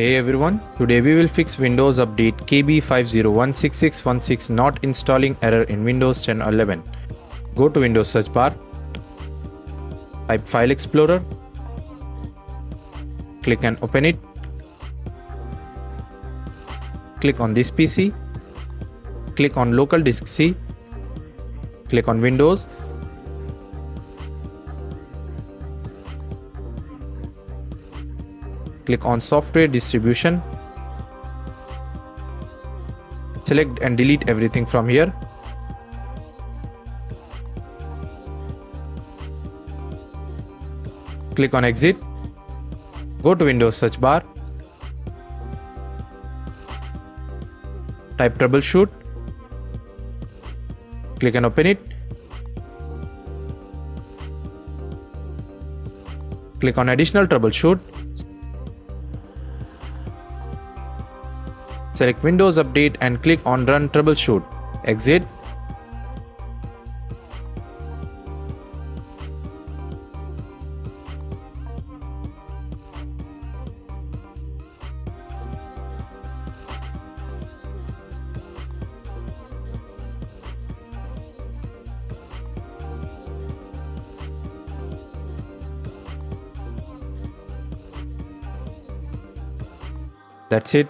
Hey everyone, today we will fix Windows Update KB5016616 not installing error in Windows 10 or 11. Go to Windows search bar, type File Explorer, click and open it. Click on this PC, click on local disk C, click on Windows, click on software distribution, select and delete everything from here. Click on exit, go to Windows search bar, type troubleshoot, click and open it. Click on additional troubleshoot. Select Windows Update and click on Run Troubleshoot. Exit. That's it.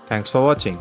Thanks for watching.